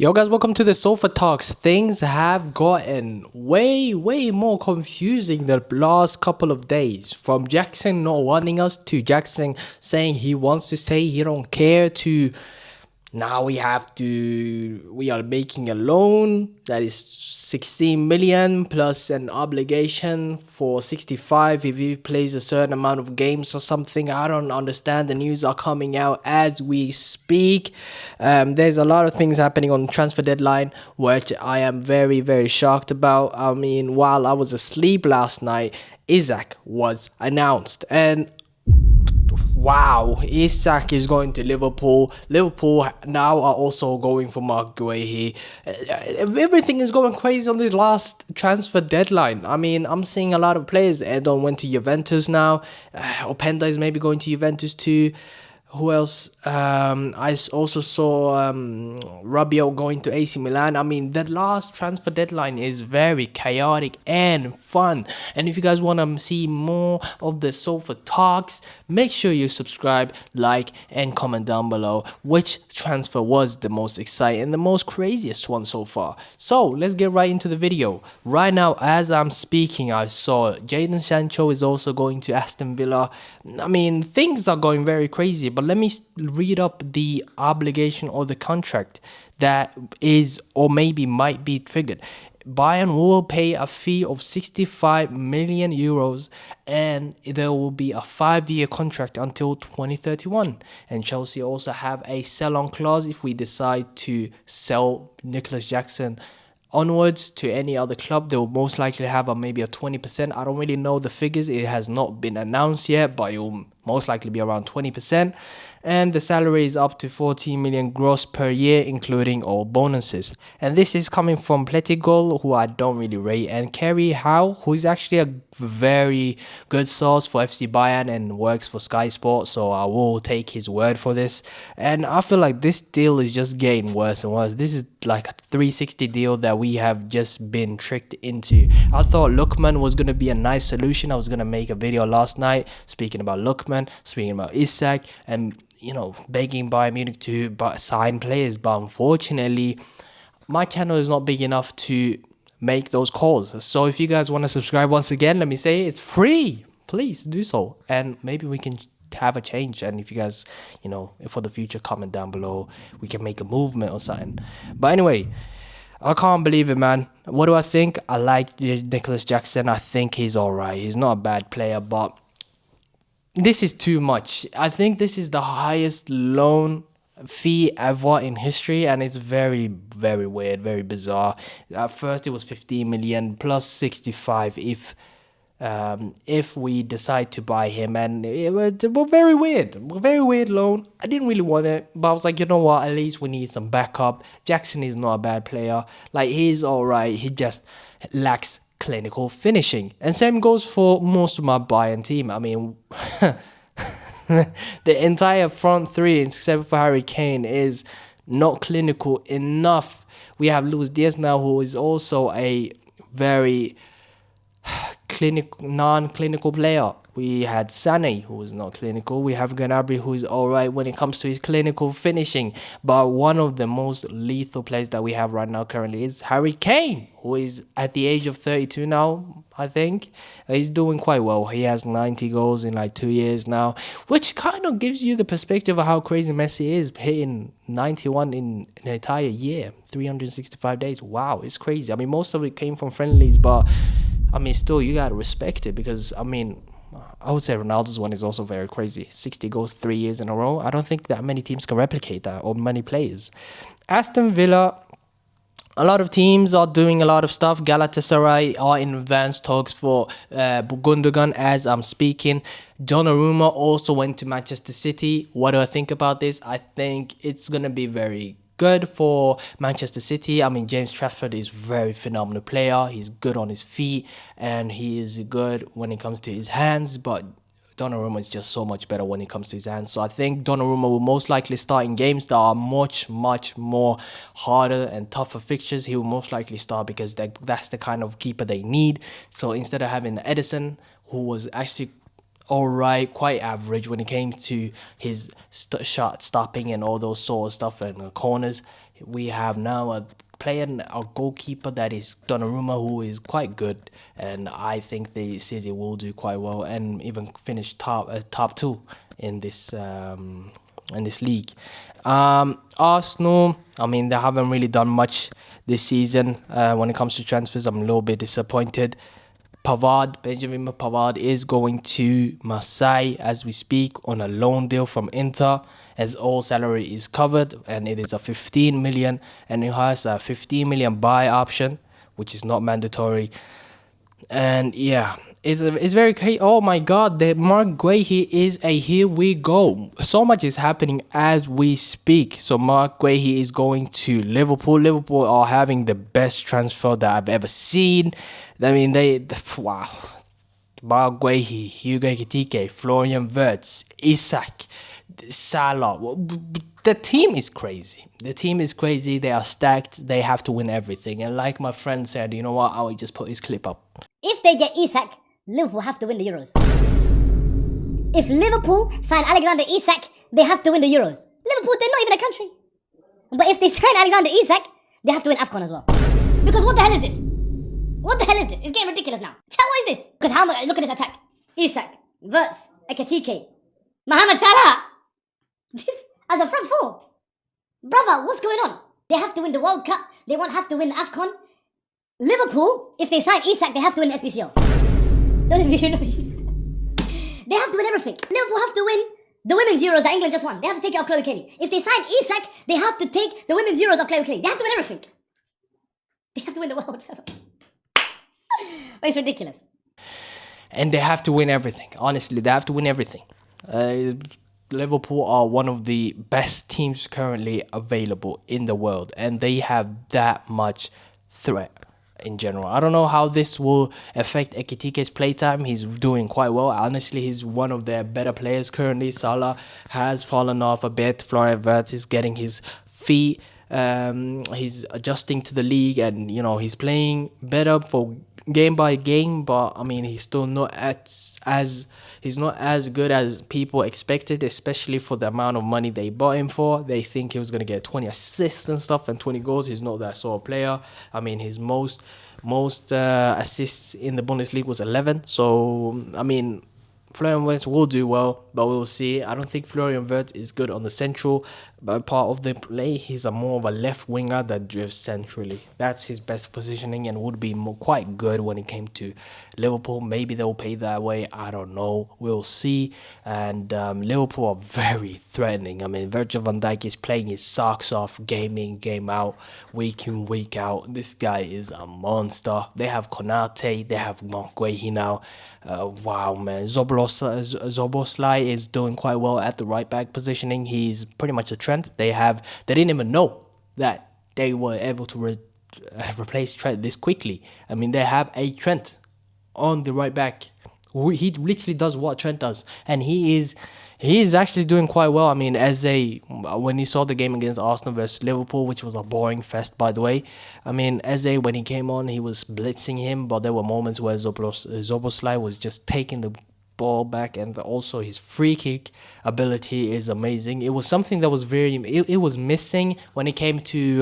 Yo guys, welcome to the Sofa Talks. Things have gotten way more confusing the last couple of days. From Jackson not wanting us to Jackson saying he wants to say he don't care to now we are making a loan that is 16 million plus an obligation for 65 if he plays a certain amount of games or something. I don't understand. The news are coming out as we speak. There's a lot of things happening on transfer deadline which I am very shocked about. I mean, while I was asleep last night, Isaac was announced, and wow, Isak is going to Liverpool. Liverpool now are also going for Mark Guehi. Everything is going crazy on the last transfer deadline. I mean, I'm seeing a lot of players. Edon went to Juventus now. Openda is maybe going to Juventus too. Who else? I also saw Rabiot going to AC Milan. I mean, the last transfer deadline is very chaotic and fun. And if you guys want to see more of the Sofa Talks, make sure you subscribe, like, and comment down below which transfer was the most exciting, the most craziest one so far. So let's get right into the video. Right now, as I'm speaking, I saw Jadon Sancho is also going to Aston Villa. I mean, things are going very crazy, but let me read up the obligation or the contract that is or maybe might be triggered. Bayern will pay a fee of 65 million euros and there will be a 5-year contract until 2031. And Chelsea also have a sell-on clause if we decide to sell Nicholas Jackson onwards to any other club. They will most likely have maybe a 20%. I don't really know the figures. It has not been announced yet, but it will most likely be around 20%. And the salary is up to 14 million gross per year, including all bonuses. And this is coming from Pletigol, who I don't really rate, and Kerry Howe, who is actually a very good source for FC Bayern and works for Sky Sports, so I will take his word for this. And I feel like this deal is just getting worse and worse. This is like a 360 deal that we have just been tricked into. I thought Lookman was going to be a nice solution. I was going to make a video last night speaking about Lookman, speaking about Isak, and begging Bayern Munich to sign players, but unfortunately my channel is not big enough to make those calls. So if you guys want to subscribe, once again, let me say it's free. Please do so, and maybe we can have a change. And if you guys, for the future, comment down below, we can make a movement or something. But anyway, I can't believe it, man. What do I think? I like Nicholas Jackson. I think he's alright. He's not a bad player, but this is too much. I think this is the highest loan fee ever in history, and it's very weird, very bizarre. At first it was 15 million plus 65 if we decide to buy him, and it was very weird loan. I didn't really want it, but I was like, you know what, at least we need some backup. Jackson is not a bad player. Like, he's alright, he just lacks clinical finishing. And same goes for most of my Bayern team. I mean, the entire front three, except for Harry Kane, is not clinical enough. We have Luis Diaz now, who is also a very non-clinical player. We had Sané, who is not clinical. We have Gnabry, who is alright when it comes to his clinical finishing. But one of the most lethal players that we have right now currently is Harry Kane, who is at the age of 32 now, I think. He's doing quite well. He has 90 goals in like 2 years now, which kind of gives you the perspective of how crazy Messi is, hitting 91 in an entire year, 365 days. Wow, it's crazy. I mean, most of it came from friendlies, but I mean, still, you gotta respect it, because I mean, I would say Ronaldo's one is also very crazy. 60 goals 3 years in a row. I don't think that many teams can replicate that, or many players. Aston Villa, a lot of teams are doing a lot of stuff. Galatasaray are in advanced talks for Gundogan as I'm speaking. Donnarumma also went to Manchester City. What do I think about this? I think it's going to be very good for Manchester City. I mean, James Trafford is a very phenomenal player. He's good on his feet and he is good when it comes to his hands, but Donnarumma is just so much better when it comes to his hands. So I think Donnarumma will most likely start in games that are much more harder and tougher fixtures. He will most likely start because that's the kind of keeper they need. So instead of having Edison, who was actually alright, quite average when it came to his shot stopping and all those sort of stuff and corners, We have now a player, a goalkeeper that is Donnarumma, who is quite good, and I think the City will do quite well and even finish top two in this league. Arsenal, I mean, they haven't really done much this season. When it comes to transfers, I'm a little bit disappointed. Benjamin Pavard is going to Marseille as we speak on a loan deal from Inter, as all salary is covered, and it is a 15 million, and it has a 15 million buy option, which is not mandatory. And yeah, it's very crazy. Oh my God, the Mark Guehi is a here we go. So much is happening as we speak. So Mark Guehi is going to Liverpool. Liverpool are having the best transfer that I've ever seen. I mean, wow. Mark Guehi, Hugo Ekitike, Florian Wirtz, Isak, Salah. The team is crazy. The team is crazy. They are stacked. They have to win everything. And like my friend said, you know what? I will just put his clip up. If they get Isak, Liverpool have to win the Euros. If Liverpool sign Alexander Isak, they have to win the Euros. Liverpool, they're not even a country. But if they sign Alexander Isak, they have to win AFCON as well. Because what the hell is this? What the hell is this? It's getting ridiculous now. Chat, what is this? Because how much? Look at this attack. Isak, Wirtz, Ekitike, Mohamed Salah. This as a front four. Brother, what's going on? They have to win the World Cup. They won't have to win the AFCON. Liverpool, if they sign Isak, they have to win the SBCL. Don't even know. They have to win everything. Liverpool have to win the Women's Euros that England just won. They have to take it off Chloe Kelly. If they sign Isak, they have to take the Women's Euros off Chloe Kelly. They have to win everything. They have to win the world. It's ridiculous. And they have to win everything. Honestly, they have to win everything. Liverpool are one of the best teams currently available in the world, and they have that much threat in general. I don't know how this will affect Ekitike's playtime. He's doing quite well. Honestly, he's one of their better players currently. Salah has fallen off a bit. Florian Wirtz is getting his feet. He's adjusting to the league, and he's playing better for game by game. But I mean, he's still not he's not as good as people expected, especially for the amount of money they bought him for. They think he was gonna get 20 assists and stuff and 20 goals. He's not that sort of player. I mean, his most assists in the Bundesliga was 11. So I mean, Florian Wirtz will do well, but we'll see. I don't think Florian Wirtz is good on the central part of the play. He's more of a left winger that drifts centrally. That's his best positioning and would be quite good when it came to Liverpool. Maybe they'll play that way. I don't know. We'll see. And Liverpool are very threatening. I mean, Virgil van Dijk is playing his socks off game in, game out, week in, week out. This guy is a monster. They have Konate. They have Mark Guehi now. Wow, man. Zoboslai is doing quite well at the right back positioning. He's pretty much a Trent. They didn't even know that they were able to replace Trent this quickly. I mean, they have a Trent on the right back. He literally does what Trent does, and he is actually doing quite well. I mean, when you saw the game against Arsenal versus Liverpool, which was a boring fest, by the way. I mean, when he came on, he was blitzing him, but there were moments where Zoboslai was just taking the ball back, and also his free kick ability is amazing. It was something that was it was missing when it came to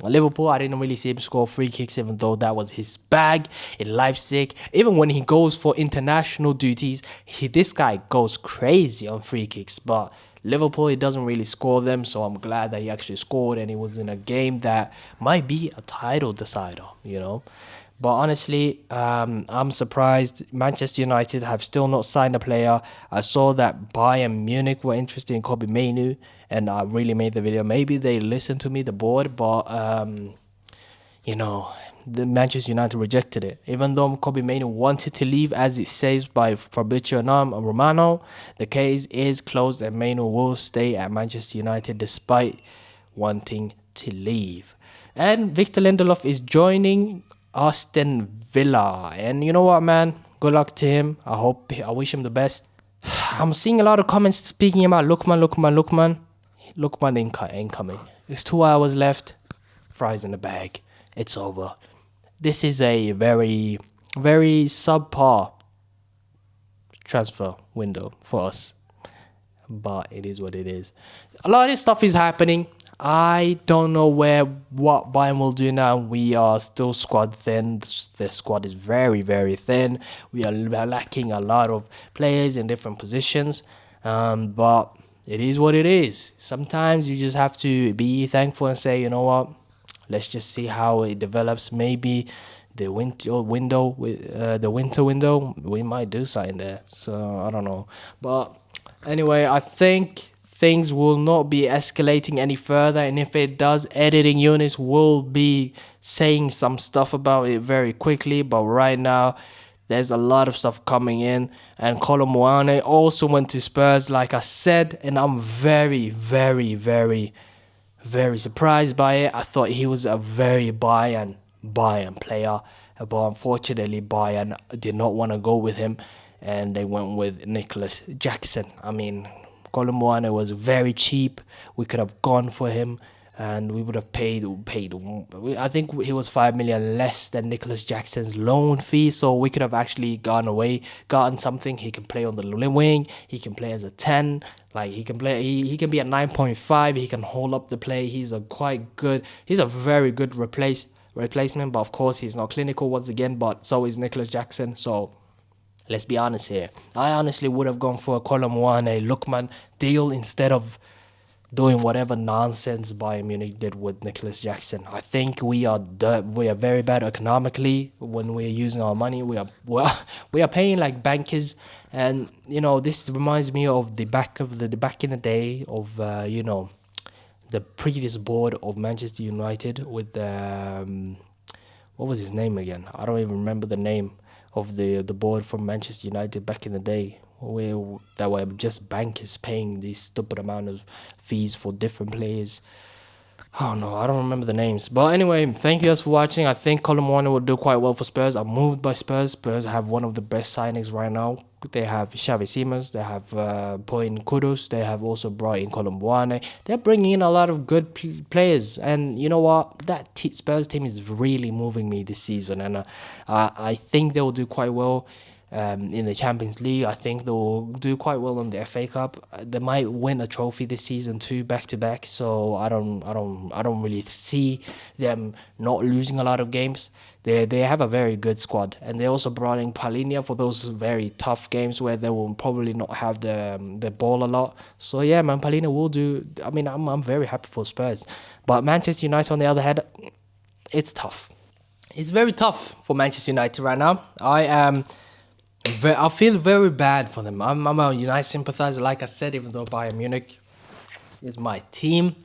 Liverpool. I didn't really see him score free kicks, even though that was his bag in Leipzig. Even when he goes for international duties, this guy goes crazy on free kicks, but Liverpool, he doesn't really score them, so I'm glad that he actually scored, and it was in a game that might be a title decider, But honestly, I'm surprised Manchester United have still not signed a player. I saw that Bayern Munich were interested in Kobbie Mainoo, and I really made the video. Maybe they listened to me, the board, but the Manchester United rejected it. Even though Kobbie Mainoo wanted to leave, as it says by Fabrizio Romano, the case is closed and Mainoo will stay at Manchester United despite wanting to leave. And Victor Lindelof is joining Aston Villa, and you know what, man, good luck to him. I wish him the best. I'm seeing a lot of comments speaking about Lookman ain't coming. There's 2 hours left, fries in the bag, it's over. This is a very, very subpar transfer window for us, but it is what it is. A lot of this stuff is happening. I don't know what Bayern will do now. We are still squad thin. The squad is very, very thin. We are lacking a lot of players in different positions. But it is what it is. Sometimes you just have to be thankful and say, you know what, let's just see how it develops. Maybe the winter window, we might do something there. So I don't know. But anyway, I think things will not be escalating any further, and if it does, editing units will be saying some stuff about it very quickly. But right now, there's a lot of stuff coming in, and Colomboane also went to Spurs, like I said, and I'm very, very, very, very surprised by it. I thought he was a very Bayern player, but unfortunately Bayern did not want to go with him, and they went with Nicholas Jackson. I mean, Colomboane was very cheap. We could have gone for him, and we would have paid. I think he was 5 million less than Nicholas Jackson's loan fee, so we could have actually gotten something. He can play on the wing. He can play as a 10. Like he can play. He can be at 9.5. He can hold up the play. He's a very good replacement. But of course, he's not clinical once again. But so is Nicholas Jackson. So let's be honest here. I honestly would have gone for a Colomboane Lookman deal instead of doing whatever nonsense Bayern Munich did with Nicholas Jackson. I think we are very bad economically when we're using our money. We are paying like bankers, and you know, this reminds me of the back in the day of the previous board of Manchester United with the what was his name again? I don't even remember the name of the board from Manchester United back in the day, where that were just bankers paying these stupid amount of fees for different players. Oh no, I don't remember the names. But anyway, thank you guys for watching. I think Colin Warner will do quite well for Spurs. I'm moved by Spurs. Spurs have one of the best signings right now. They have Xavi Simons. They have Poin Kudus. They have also brought in Colin Warner. They're bringing in a lot of good players. And you know what? That Spurs team is really moving me this season. And I think they will do quite well. In the Champions League, I think they will do quite well in the FA Cup. They might win a trophy this season too, back to back. So I don't really see them not losing a lot of games. They have a very good squad, and they also brought in Palhinha for those very tough games where they will probably not have the ball a lot. So yeah, man, Palhinha will do. I mean, I'm very happy for Spurs, but Manchester United on the other hand, it's tough. It's very tough for Manchester United right now. I feel very bad for them. I'm a United sympathizer, like I said, even though Bayern Munich is my team.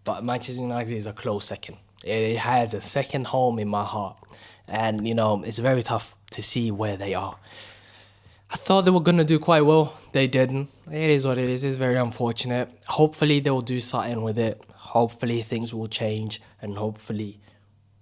But Manchester United is a close second. It has a second home in my heart. And, you know, it's very tough to see where they are. I thought they were going to do quite well. They didn't. It is what it is. It's very unfortunate. Hopefully they will do something with it. Hopefully things will change. And hopefully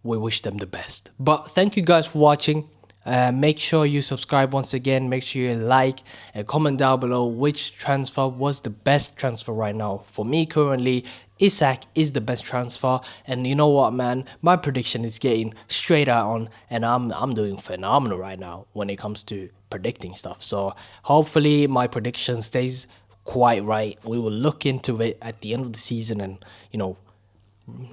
we wish them the best. But thank you guys for watching. Make sure you subscribe once again. Make sure you like and comment down below which transfer was the best transfer right now. For me currently, Isak is the best transfer, and you know what, man, my prediction is getting straight out on, and I'm doing phenomenal right now when it comes to predicting stuff. So hopefully my prediction stays quite right. We will look into it at the end of the season and, you know,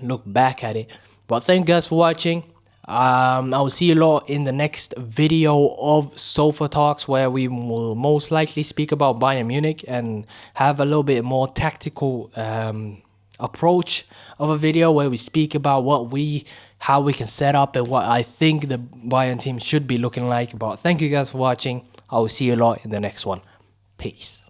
look back at it. But thank you guys for watching. I will see you lot in the next video of Sofa Talks, where we will most likely speak about Bayern Munich and have a little bit more tactical approach of a video where we speak about how we can set up and what I think the Bayern team should be looking like. But thank you guys for watching. I will see you lot in the next one. Peace.